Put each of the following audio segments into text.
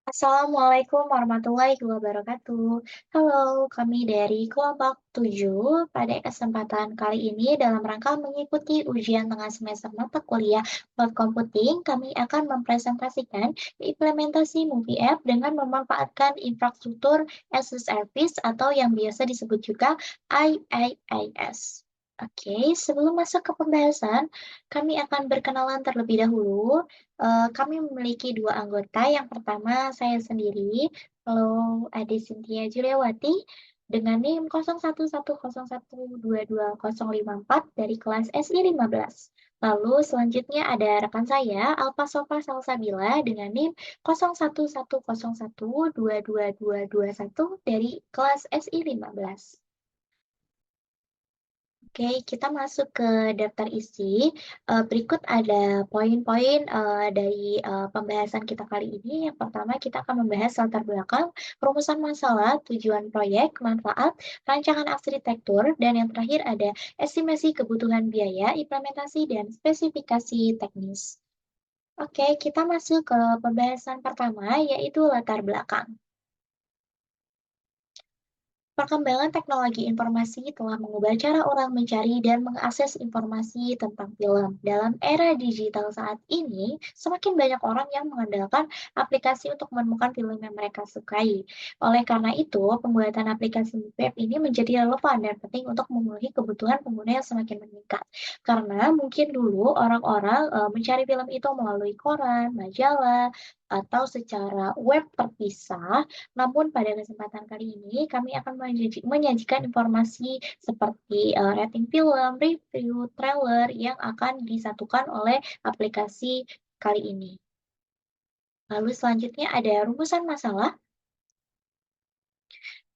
Assalamualaikum warahmatullahi wabarakatuh. Halo, kami dari kelompok 7. Pada kesempatan kali ini dalam rangka mengikuti ujian tengah semester mata kuliah Cloud Computing, kami akan mempresentasikan implementasi Movie App dengan memanfaatkan infrastruktur as a service atau yang biasa disebut juga IaaS. Oke, sebelum masuk ke pembahasan, kami akan berkenalan terlebih dahulu. Kami memiliki 2 anggota, yang pertama saya sendiri, halo Ade Cynthia Juliawati, dengan NIM 0110122054 dari kelas SI 15. Lalu selanjutnya ada rekan saya, Alfa Sofa Salsabila dengan NIM 0110122221 dari kelas SI 15. Oke, kita masuk ke daftar isi. Berikut ada poin-poin, dari, pembahasan kita kali ini. Yang pertama kita akan membahas latar belakang, rumusan masalah, tujuan proyek, manfaat, rancangan arsitektur, dan yang terakhir ada estimasi kebutuhan biaya, implementasi, dan spesifikasi teknis. Oke, kita masuk ke pembahasan pertama, yaitu latar belakang. Perkembangan teknologi informasi telah mengubah cara orang mencari dan mengakses informasi tentang film. Dalam era digital saat ini, semakin banyak orang yang mengandalkan aplikasi untuk menemukan film yang mereka sukai. Oleh karena itu, pembuatan aplikasi web ini menjadi relevan dan penting untuk memenuhi kebutuhan pengguna yang semakin meningkat. Karena mungkin dulu orang-orang mencari film itu melalui koran, majalah, atau secara web terpisah, namun pada kesempatan kali ini kami akan menyajikan informasi seperti, rating film, review, trailer yang akan disatukan oleh aplikasi kali ini. Lalu selanjutnya ada rumusan masalah.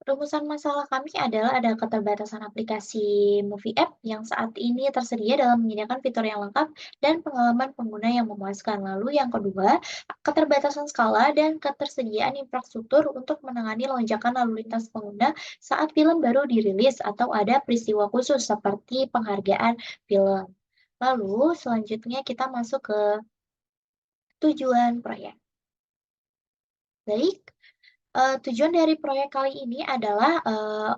Rumusan masalah kami adalah ada keterbatasan aplikasi Movie App yang saat ini tersedia dalam menyediakan fitur yang lengkap dan pengalaman pengguna yang memuaskan. Lalu yang kedua, keterbatasan skala dan ketersediaan infrastruktur untuk menangani lonjakan lalu lintas pengguna saat film baru dirilis atau ada peristiwa khusus seperti penghargaan film. Lalu selanjutnya kita masuk ke tujuan proyek. Baik, tujuan dari proyek kali ini adalah,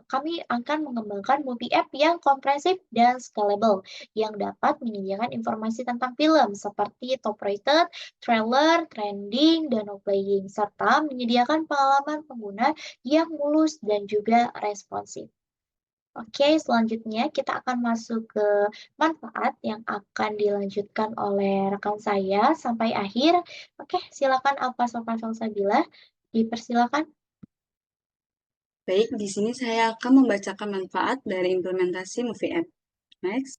kami akan mengembangkan multi app yang komprehensif dan scalable, yang dapat menyediakan informasi tentang film seperti top rated, trailer, trending, dan playing, serta menyediakan pengalaman pengguna yang mulus dan juga responsif. Oke, selanjutnya kita akan masuk ke manfaat yang akan dilanjutkan oleh rekan saya sampai akhir. Oke, silakan Alfa Sofan Salsabila, dipersilakan. Baik, di sini saya akan membacakan manfaat dari implementasi Movie App. Next.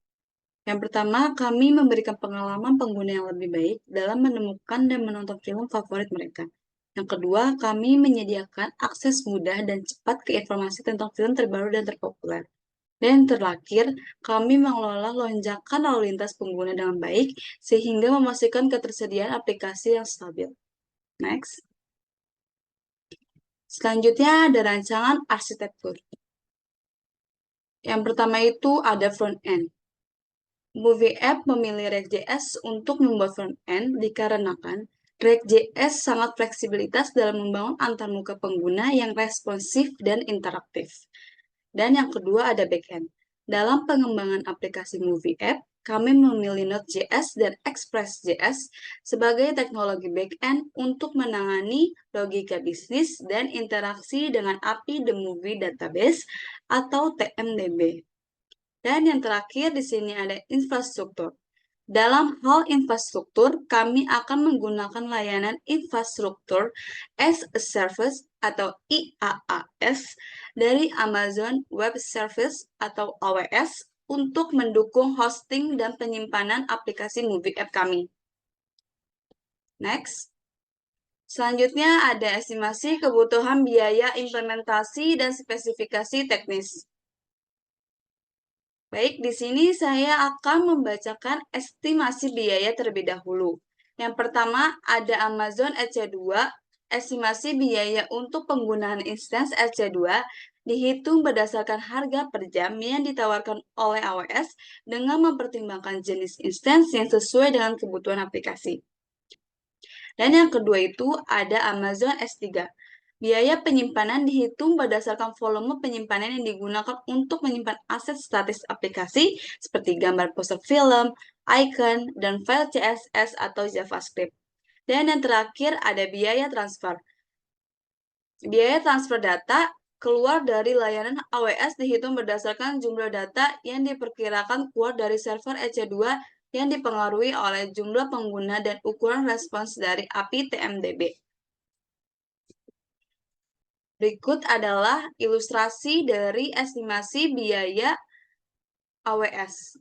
Yang pertama, kami memberikan pengalaman pengguna yang lebih baik dalam menemukan dan menonton film favorit mereka. Yang kedua, kami menyediakan akses mudah dan cepat ke informasi tentang film terbaru dan terpopuler. Dan yang terakhir, kami mengelola lonjakan lalu lintas pengguna dengan baik sehingga memastikan ketersediaan aplikasi yang stabil. Next. Selanjutnya ada rancangan arsitektur. Yang pertama itu ada front end. Movie App memilih React.js untuk membuat front-end dikarenakan React.js sangat fleksibilitas dalam membangun antarmuka pengguna yang responsif dan interaktif. Dan yang kedua ada backend. Dalam pengembangan aplikasi Movie App, kami memilih Node.js dan Express.js sebagai teknologi backend untuk menangani logika bisnis dan interaksi dengan API The Movie Database atau TMDB. Dan yang terakhir di sini ada infrastruktur. Dalam hal infrastruktur, kami akan menggunakan layanan infrastruktur as a service atau IaaS dari Amazon Web Service atau AWS untuk mendukung hosting dan penyimpanan aplikasi Movie App kami. Next. Selanjutnya ada estimasi kebutuhan biaya implementasi dan spesifikasi teknis. Baik, di sini saya akan membacakan estimasi biaya terlebih dahulu. Yang pertama ada Amazon EC2, estimasi biaya untuk penggunaan instance EC2 dihitung berdasarkan harga per jam yang ditawarkan oleh AWS dengan mempertimbangkan jenis instance yang sesuai dengan kebutuhan aplikasi. Dan yang kedua itu ada Amazon S3. Biaya penyimpanan dihitung berdasarkan volume penyimpanan yang digunakan untuk menyimpan aset statis aplikasi seperti gambar poster film, icon, dan file CSS atau JavaScript. Dan yang terakhir ada biaya transfer. Biaya transfer data keluar dari layanan AWS dihitung berdasarkan jumlah data yang diperkirakan keluar dari server EC2 yang dipengaruhi oleh jumlah pengguna dan ukuran respons dari API TMDB. Berikut adalah ilustrasi dari estimasi biaya AWS.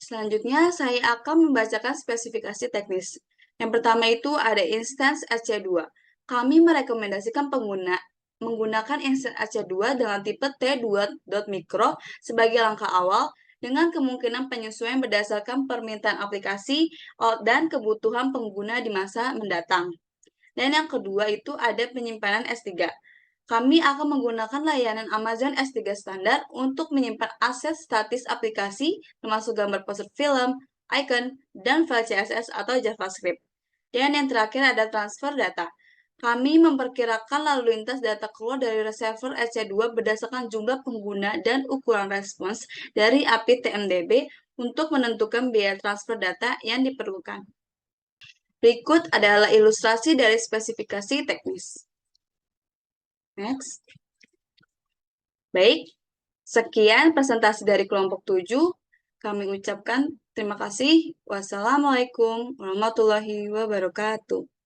Selanjutnya, saya akan membacakan spesifikasi teknis. Yang pertama itu ada instance EC2. Kami merekomendasikan pengguna menggunakan instance EC2 dengan tipe T2.micro sebagai langkah awal dengan kemungkinan penyesuaian berdasarkan permintaan aplikasi dan kebutuhan pengguna di masa mendatang. Dan yang kedua itu ada penyimpanan S3. Kami akan menggunakan layanan Amazon S3 standar untuk menyimpan aset statis aplikasi, termasuk gambar poster film, icon, dan file CSS atau JavaScript. Dan yang terakhir ada transfer data. Kami memperkirakan lalu lintas data keluar dari server EC2 berdasarkan jumlah pengguna dan ukuran respons dari API TMDB untuk menentukan biaya transfer data yang diperlukan. Berikut adalah ilustrasi dari spesifikasi teknis. Next. Baik, sekian presentasi dari kelompok 7. Kami ucapkan terima kasih. Wassalamualaikum warahmatullahi wabarakatuh.